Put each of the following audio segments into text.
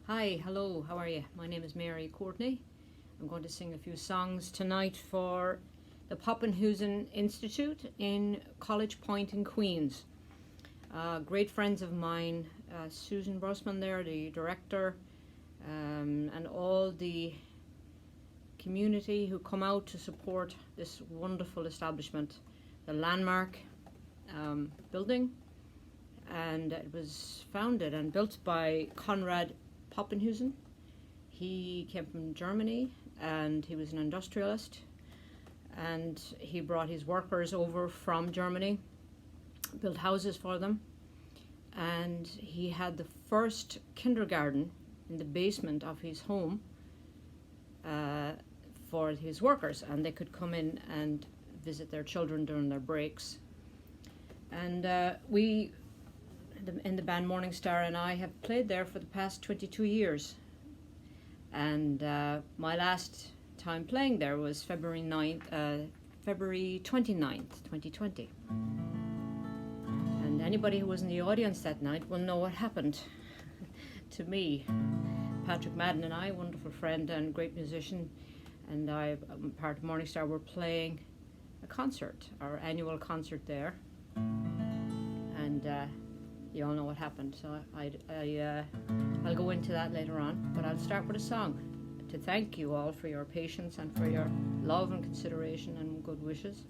Hi, hello, how are you? My name is Mary Courtney. I'm going to sing a few songs tonight for the Poppenhusen Institute in College Point in Queens. Great friends of mine, Susan Brosman there, the director, and all the community who come out to support this wonderful establishment, the landmark building. And it was founded and built by Konrad Poppenhusen. He came from Germany and he was an industrialist, and he brought his workers over from Germany, built houses for them, and he had the first kindergarten in the basement of his home for his workers, and they could come in and visit their children during their breaks. And we in the band Morning Star and I have played there for the past 22 years. And my last time playing there was February 29th, 2020. And anybody who was in the audience that night will know what happened to me. Patrick Madden and I, wonderful friend and great musician, and I, part of Morning Star, were playing a concert, our annual concert there. And you all know what happened, so I'll go into that later on, but I'll start with a song to thank you all for your patience and for your love and consideration and good wishes.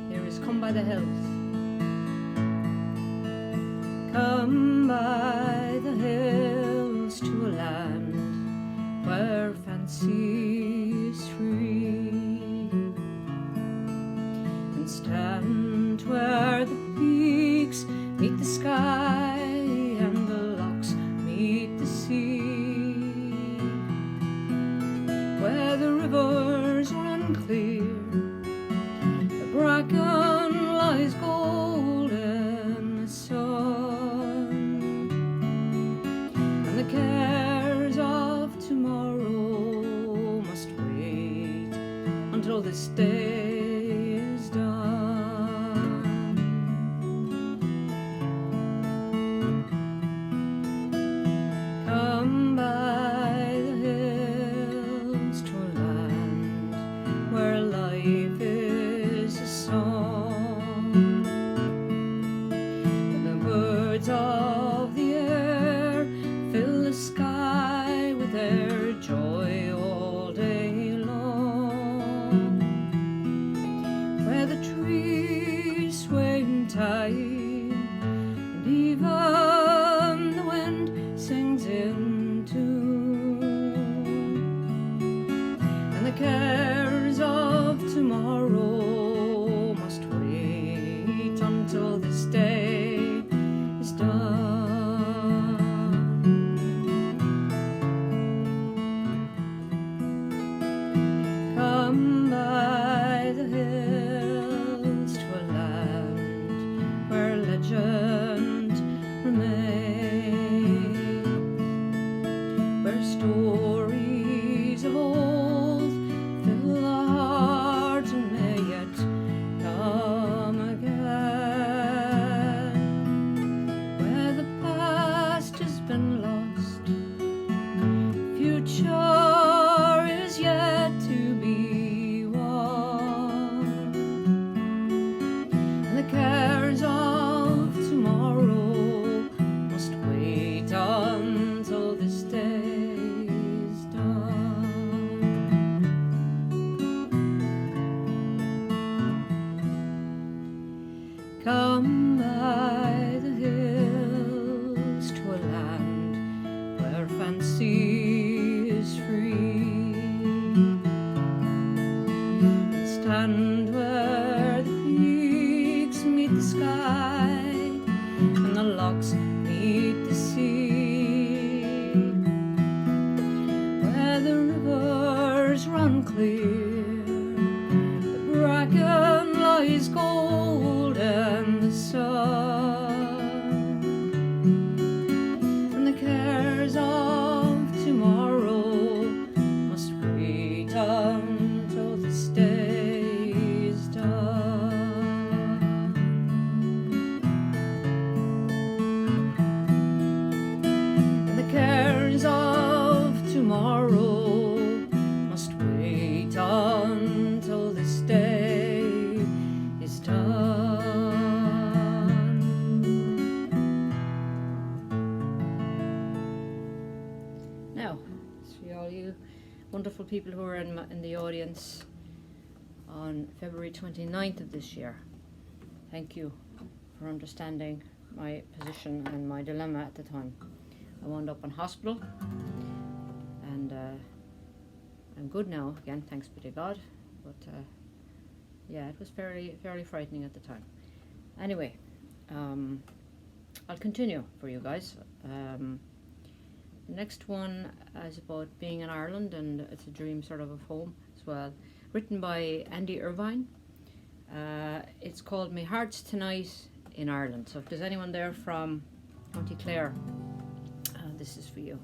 Here is Come by the Hills. Come by the hills to a land where fancy is free, and stand where the peaks meet the sky and the lochs meet the sea, where the rivers run clear, the bracken lies gold in the sun, and the cares of tomorrow must wait until this day is done. Come by the hills to a land where life is a song, where the birds of the air fill the sky with their joy all day long, where the trees sway in tide and even the wind sings in tune, and the cares of tomorrow must wait until this day is done. Come by the hills to a land where legend remains, where stories of old fill the heart and may yet come again, where the past has been lost, future is yet to be won, and the cares of tomorrow must wait until this day is done. Come by the hills to a land where fancy is free, and stand where the peaks meet the sky and the lochs meet the sea, where the rivers run clear, the bracken lies gold in the sun, and the cares of tomorrow must wait until this day is done. wonderful people who are in the audience on February 29th of this year. Thank you for understanding my position and my dilemma at the time. I wound up in hospital, and I'm good now again, thanks be to God. But yeah, it was very frightening at the time. Anyway, I'll continue for you guys. The next one is about being in Ireland, and it's a dream sort of home as well. Written by Andy Irvine. It's called My Heart's Tonight in Ireland. So if there's anyone there from County Clare, this is for you.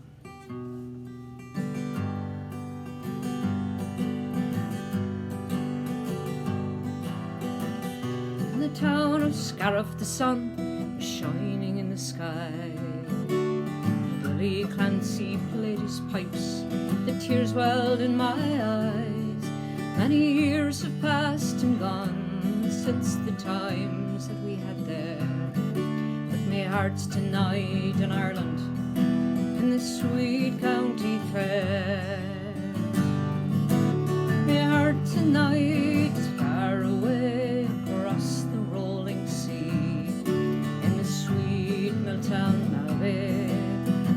In the town of Scariff, the sun was shining in the sky. Billy Clancy played his pipes, the tears welled in my eyes. Many years have passed and gone since the times that we had there. But my heart's tonight in Ireland, in the sweet County Clare. My heart tonight is far away across the rolling sea, in the sweet Milltown Malbay.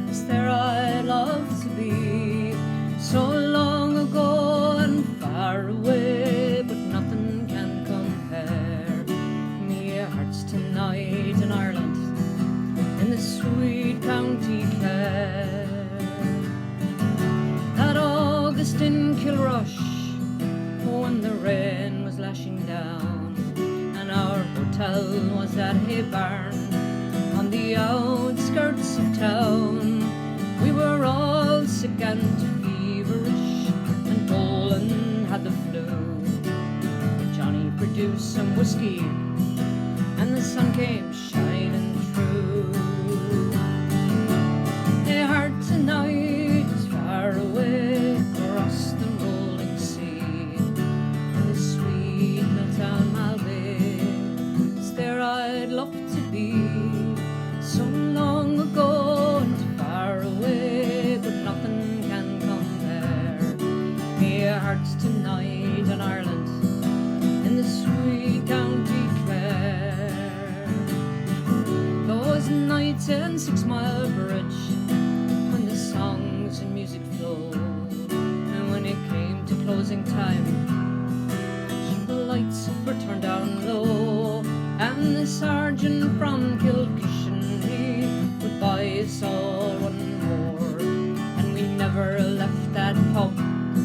It's there I'd love to be, so long ago and far away, but nothing can compare. My heart's tonight in Ireland, in the sweet County Clare. That August in Kilrush, when the rain was lashing down, and our hotel was at Haybarn on the outskirts of town. We were all sick and feverish, and Dolan had the flu. Johnny produced some whiskey, and the sun came shining through. My heart tonight is far away across the rolling sea, in the sweet Milltown Malbay. It's there I'd love to be, so long ago and far away, but nothing can compare. My heart's tonight in Ireland, in the sweet County Clare. Those nights in 6 Mile Bridge, when the songs and music flowed, and when it came to closing time, the lights were turned down low, and the sergeant from Kilkishenny would buy us all one more, and we never left that pub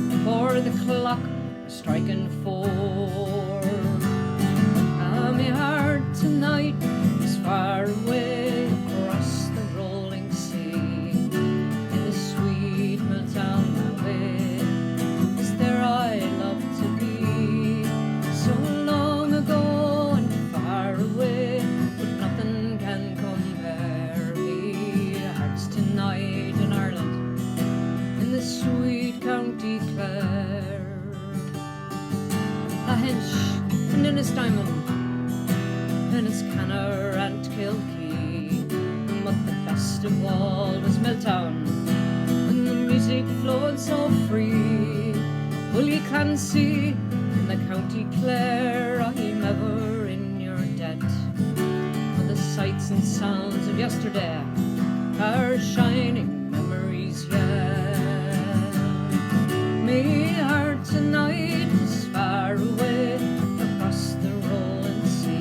before the clock was striking 4. My heart tonight is far away across the rolling sea, in the sweet Milltown Malbay. Is there I love to be, so long ago and far away, but nothing can compare. My heart's tonight in Ireland, in the sweet County Clare. A hench and in his diamond, and it's Canner and Kilkee, but the best of all was Milltown, when the music flowed so free. Willie Clancy in the County Clare, I'm ever in your debt, for the sights and sounds of yesterday are shining memories yet. My heart tonight is far away across the rolling sea,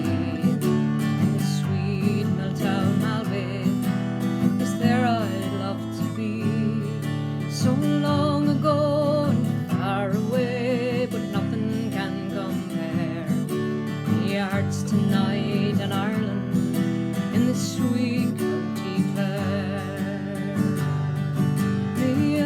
in the sweet Milltown Malbay. Is there I'd love to be, so long ago and far away, but nothing can compare. My heart's tonight in Ireland, in the sweet County Clare. My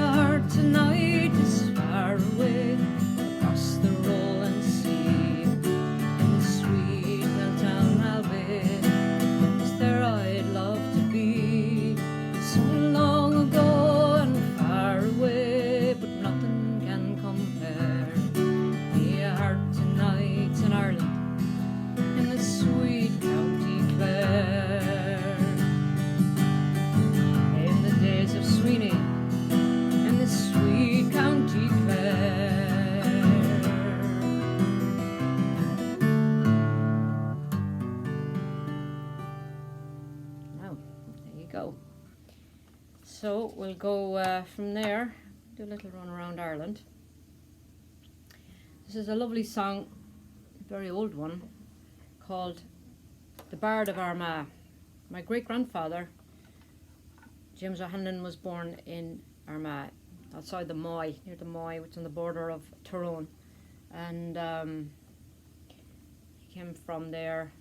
you go. So we'll go from there, do a little run around Ireland. This is a lovely song, a very old one, called The Bard of Armagh. My great-grandfather, James O'Hanlon, was born in Armagh, outside the Moy, near the Moy, which is on the border of Tyrone. And he came from there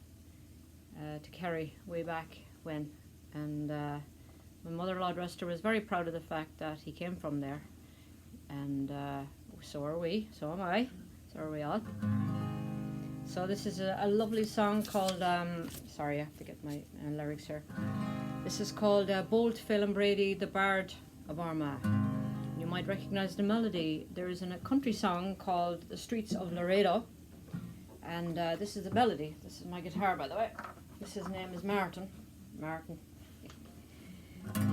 to Kerry way back when. And my mother, Lord rest her, was very proud of the fact that he came from there. And so are we, so am I, so are we all. So this is a lovely song called, sorry, I have to get my lyrics here. This is called Bolt Phelim Brady, the Bard of Armagh. You might recognise the melody. There is a country song called The Streets of Laredo, and this is the melody. This is my guitar, by the way. His name is Martin. Martin. Here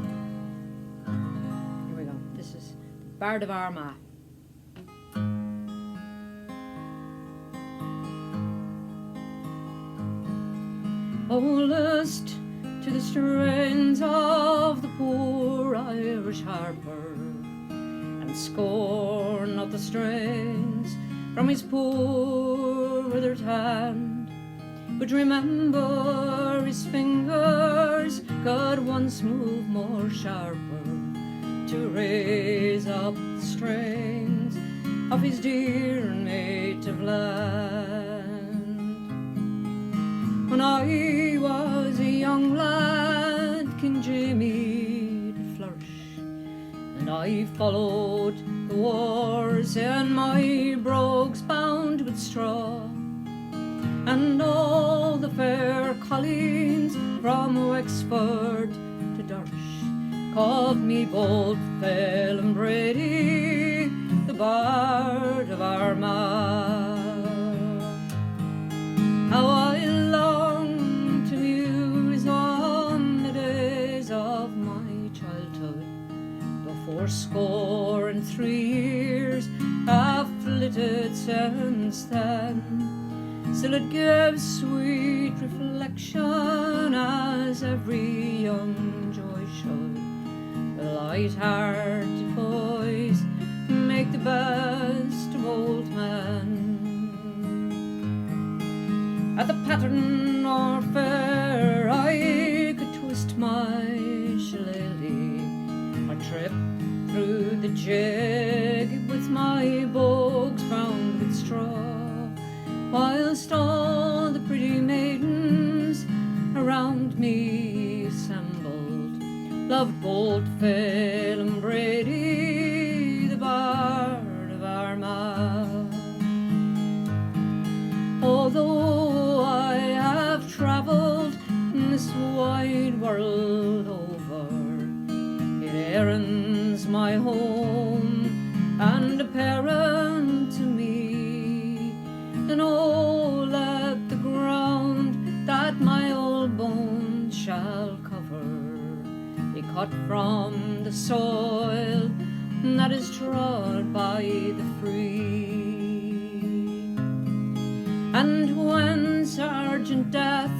we go. This is Bard of Armagh. Oh, list to the strains of the poor Irish harper, and scorn not the strains from his poor withered hand, but remember his fingers could once move more sharper to raise up the strains of his dear native land. When I was a young lad, King Jamie did flourish, and I followed the wars in my brogues bound with straw, and all the fair colleens from Wexford to Dorish called me Bolt Phelim Brady, the Bard of Armagh. How I long to muse on the days of my childhood, though 83 years have flitted since then. Still it gives sweet reflection, as every young joy should. The light-hearted boys make the best of old men. At the pattern or fair I could twist my shillelagh, or trip through the jig with my bogs bound with straw, whilst all the pretty maidens around me assembled loved Bolt Phelim Brady, the Bard of Armagh. Although I have travelled this wide world over, yet Aran's my home and a parent to me, and oh, let the ground that my old bones shall cover be cut from the soil that is trod by the free. And when Sergeant Death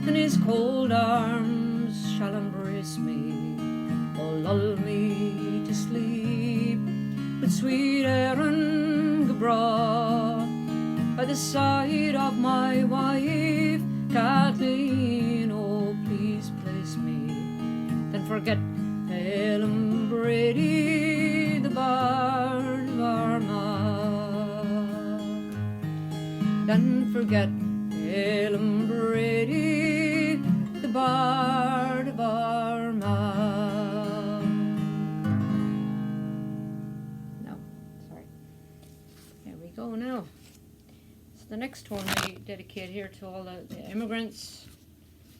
in his cold arms shall embrace me, or lull me to sleep with sweet Aran Gabra, by the side of my wife Kathleen, oh please place me, then forget Phelim Brady, the Bard of Armagh. Then forget Phelim Brady, the Bard of Armagh. No, sorry. There we go now. So the next one I dedicate here to all the immigrants.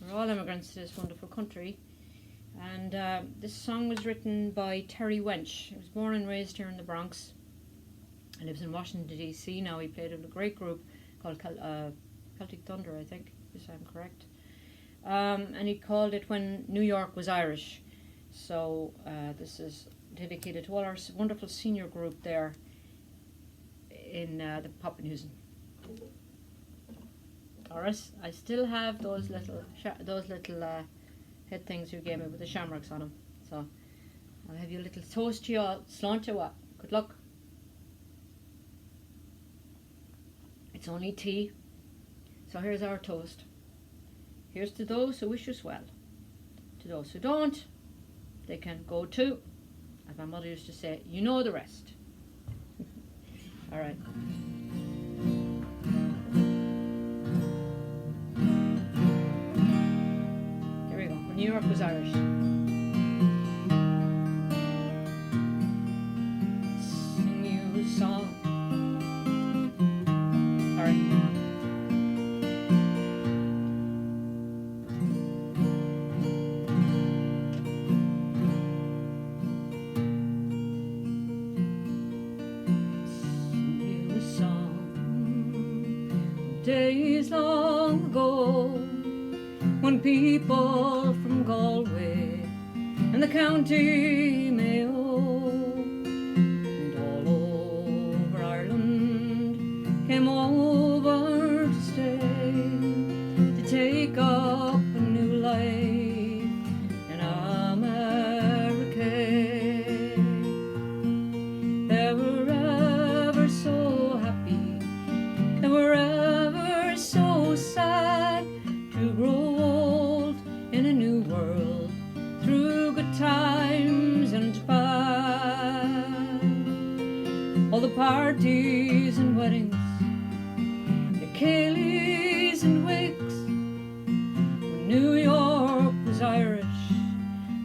We're all immigrants to this wonderful country. And this song was written by Terry Wench. He was born and raised here in the Bronx. He lives in Washington, D.C. now. He played in a great group called Celtic Thunder, I think, if I'm correct. And he called it When New York Was Irish. So this is dedicated to all our wonderful senior group there in the Poppenhusen. Alright, I still have those little head things you gave me with the shamrocks on them. So I'll have you a little toast to you all. Slán to what? Good luck. It's only tea. So here's our toast. Here's to those who wish us well. To those who don't, they can go too. As my mother used to say, you know the rest. All right. Here we go. When New York was Irish. Sing you a song. All right. Days long ago, when people from Galway and the county Mayo and all over Ireland came over to stay, to take up a new life in America. They were ever so happy, they were ever so sad to grow old in a new world, through good times and bad. All the parties and weddings, the ceilidhs and wakes, when New York was Irish,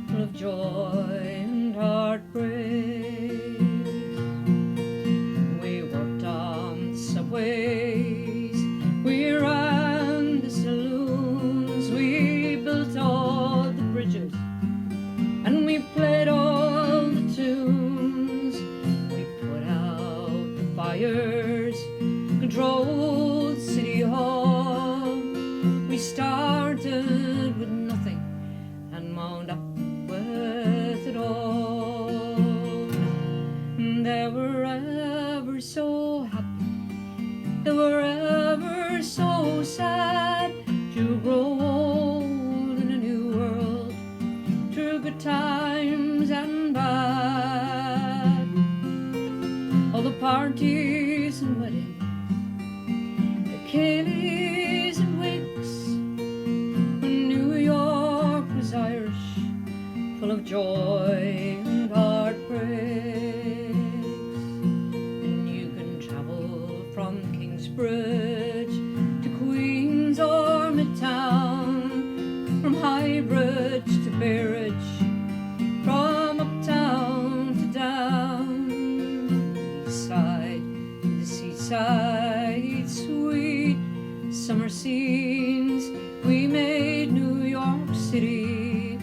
full of joy and heartbreak. We worked on the subways, we ran the saloons, we built all the bridges, and we played all the tunes. We put out the fires, controlled City Hall. We started with nothing and wound up with it all. They were ever so happy, they were ever so sad to grow old in a new world, through good times and bad. All the parties and weddings, the ceilidhs and wakes, when New York was Irish, full of joy and heartbreaks. And you can travel from Kingsbridge to Queens or Midtown, from High Bridge to Bay Ridge, from uptown to down, east side to the seaside, sweet summer scenes. We made New York City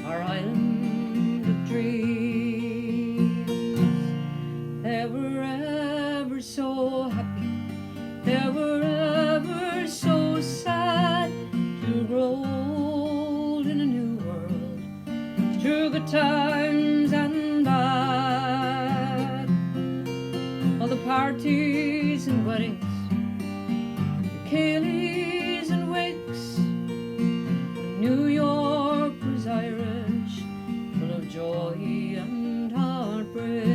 our island of dreams. They were ever so happy, they were ever so sad to grow old in a new world, through good times and bad. All the parties and weddings, the ceilidhs and wakes, when New York was Irish, full of joy and heartbreak.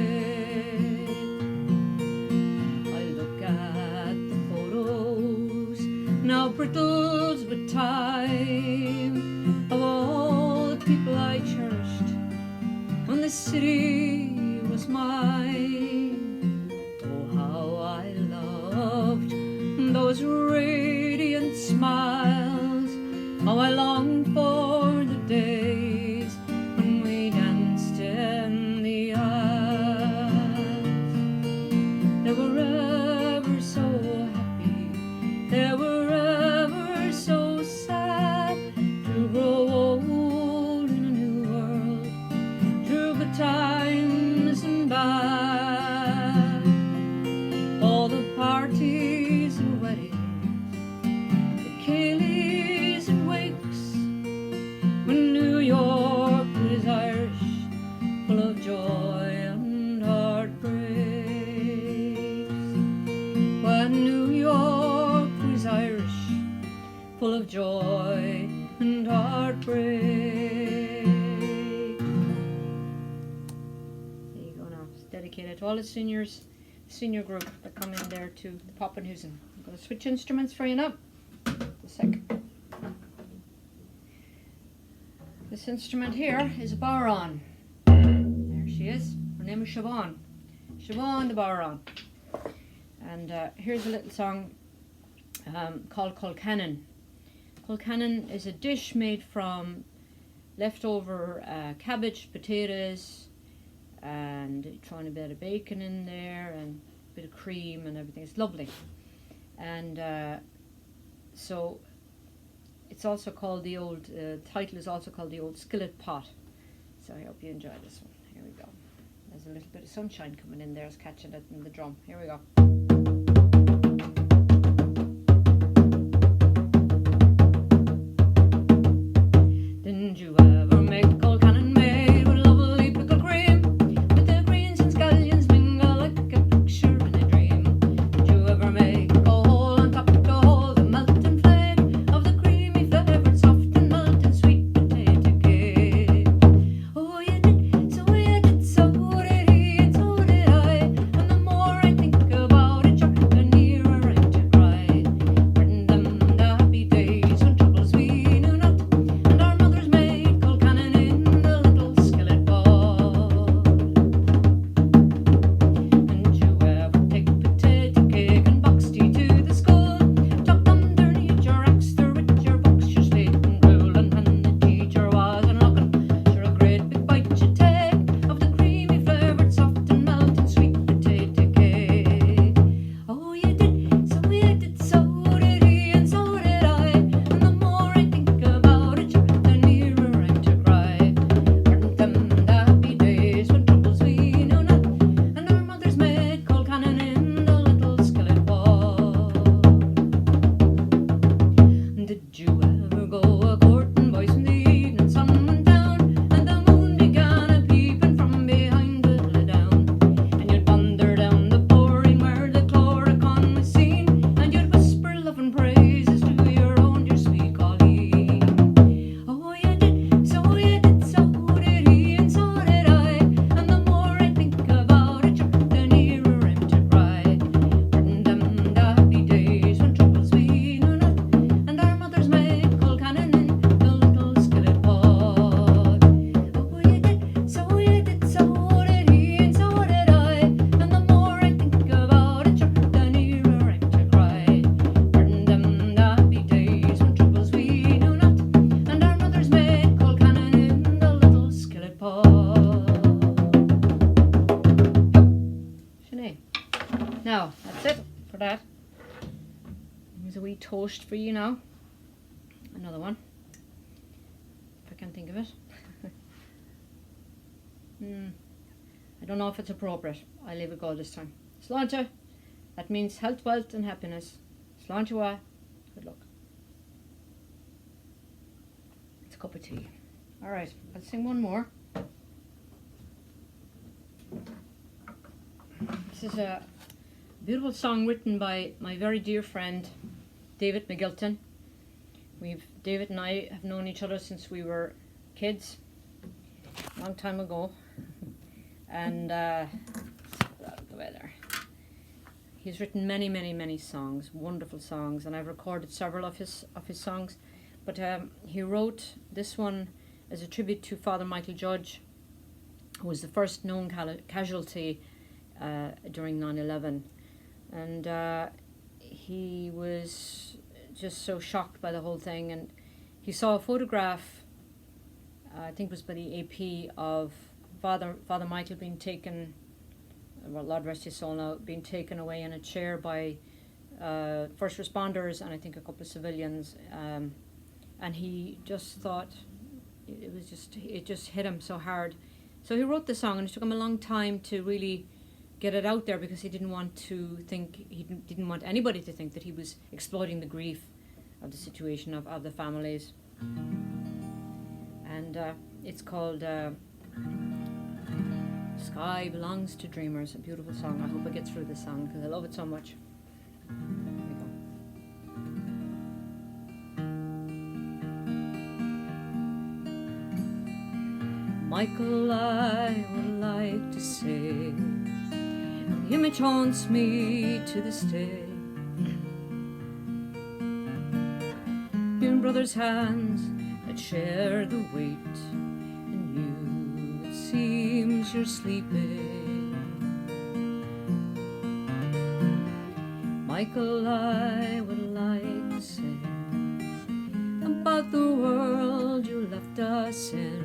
I look at the photos, now brittled with time, of all the people I cherished when the city was mine. Oh, how I loved those radiant smiles, how I longed for the days when we danced in the aisles. They were ever so happy, they were ever so sad to grow old in a new world, through good times and bad. All the parties and weddings, the ceilidhs and wakes, to all the seniors, senior group that come in there to the Poppenhusen. I'm going to switch instruments for you now. A sec. This instrument here is a Aran. There she is. Her name is Siobhan. Siobhan the Aran. And here's a little song called Colcannon. Colcannon is a dish made from leftover cabbage, potatoes, and throwing a bit of bacon in there and a bit of cream and everything. It's lovely. And so it's also called the old, title is also called the old skillet pot. So I hope you enjoy this one. Here we go. There's a little bit of sunshine coming in there. It's catching it in the drum. Here we go. Didn't you ever make Colcannon made with lovely pickled cream, with the greens and scallions mingle like a picture in a dream? Did you ever make a hole on top to hold the melting flake of the creamy flavoured soft and melting sweet potato cake? Oh you did, so did he, and so did I, and the more I think about it, the nearer I'm to cry. Bring them the happy days when troubles we knew not, and our mothers made Colcannon in the little skillet pot. Didn't you ever take potato cake and box tea to the school, tucked underneath your axe there with your books, your slate and rule, and when the teacher wasn't looking, sure a great big bite you take of the creamy flavoured soft and melting sweet potato cake? Oh you did, so did he, and so did I, and the more I think about it, the nearer I'm to cry. Weren't them the happy days when troubles we knew not, and our mothers made Colcannon in the little skillet pot? Did you ever go a courting boys when the evening sun went down, and the moon began a peeping from behind Whittledown, and you'd wander down the pouring where the chloricon was seen, and you'd whisper loving praises to your own dear sweet Colleen? Oh you did, so did he, and so did I, and the more I think about it, the nearer I'm to cry. Weren't them the happy days when troubles we knew not, and our mothers made Colcannon in the little skillet pot? Oh you did, so did he, and so did I, and the more I think about it, the nearer I'm to cry. Weren't them the happy days when troubles we knew not, and our mothers made Colcannon in the little skillet pot? Sinead. Now, that's it for that. Here's a wee toast for you now. Another one, if I can think of it. I don't know if it's appropriate. I'll leave it go this time. Sláinte. That means health, wealth and happiness. Sláinte wa. Good luck. It's a cup of tea. Alright, I'll sing one more. This is a beautiful song written by my very dear friend David McGilton. David and I have known each other since we were kids, a long time ago, and out of the way there. He's written many songs, wonderful songs, and I've recorded several of his songs. But he wrote this one as a tribute to Father Michael Judge, who was the first known casualty during 9/11, and he was just so shocked by the whole thing, and he saw a photograph, I think it was by the AP, of Father Michael being taken, well, Lord rest his soul now, being taken away in a chair by first responders and I think a couple of civilians, and he just thought it just hit him so hard. So he wrote the song, and it took him a long time to really get it out there, because he didn't want anybody to think that he was exploiting the grief of the situation of the families. And it's called Sky Belongs to Dreamers, a beautiful song. I hope I get through this song because I love it so much. Here we go. Michael, I would like to say The image haunts me to this day. Your brother's hands that share the weight, and you, it seems you're sleeping. Michael, I would like to say about the world you left us in.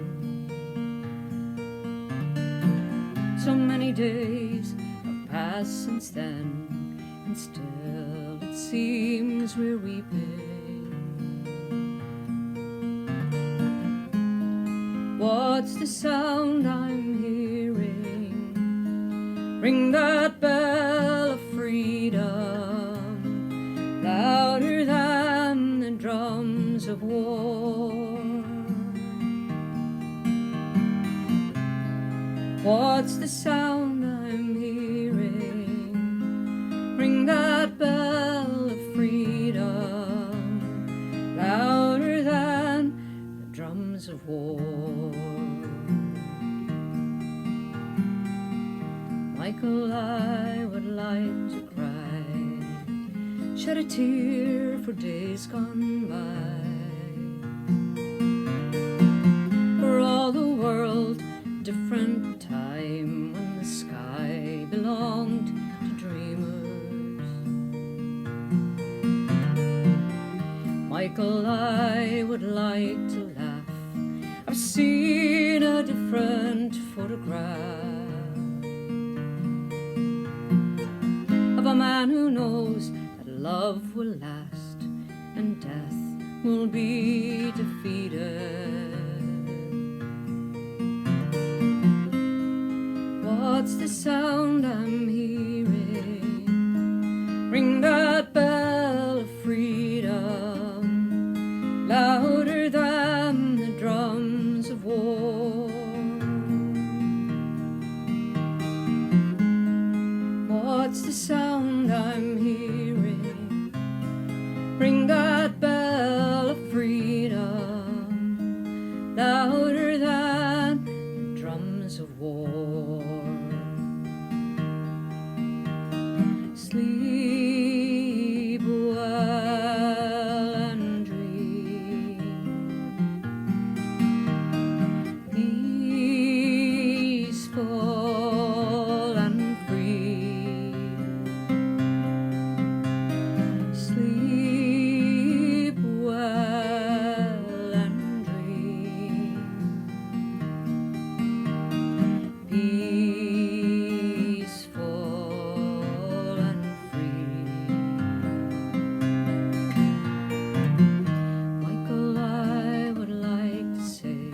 So many days have passed since then, and still it seems we're weeping. What's the sound I'm hearing? Ring that bell of freedom, louder than the drums of war. What's the sound I'm hearing? Ring that bell of freedom, louder than the drums of war. Michael, I would like to cry, shed a tear for days gone by, for all the world, different time when the sky belonged to dreamers. Michael, I would like to laugh, I've seen a different photograph of a man who knows that love will last and death will be defeated. What's the sound I'm hearing? Ring that bell of freedom, louder than the drums of war. What's the sound I'm hearing? Ring that bell of freedom, louder than the drums of war. Sleep well and dream, peaceful and free. Sleep well and dream, peaceful and free. Michael, I would like to say,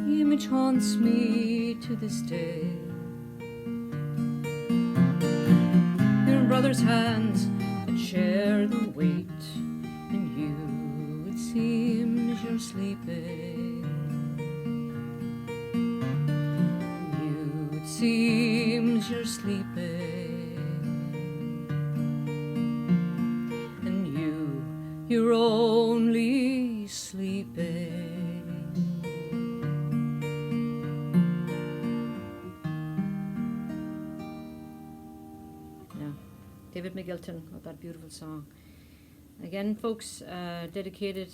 the image haunts me to this day. Your brother's hands that share the weight, and you, it seems you're sleeping. You, it seems you're sleeping. And you're only sleeping. David McGilton with that beautiful song. Again, folks, dedicated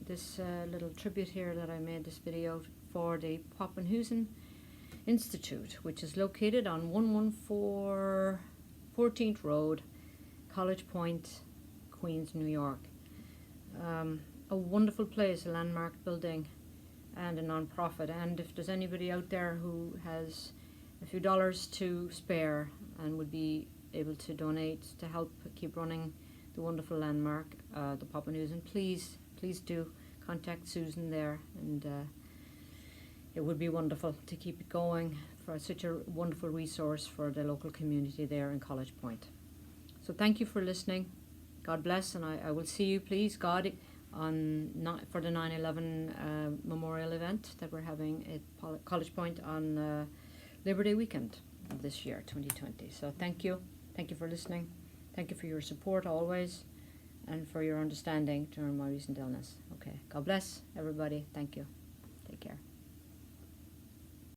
this little tribute here that I made this video for the Poppenhusen Institute, which is located on 114 14th Road, College Point, Queens, New York. A wonderful place, a landmark building and a non-profit. And if there's anybody out there who has a few dollars to spare and would be able to donate to help keep running the wonderful landmark, the Poppenhusen, please do contact Susan there, and it would be wonderful to keep it going for such a wonderful resource for the local community there in College Point. So thank you for listening. God bless, and I will see you, please God, for the 9/11 memorial event that we're having at College Point on Labor Day weekend of this year, 2020. So thank you for listening. Thank you for your support always, and for your understanding during my recent illness. Okay, God bless everybody. Thank you. Take care.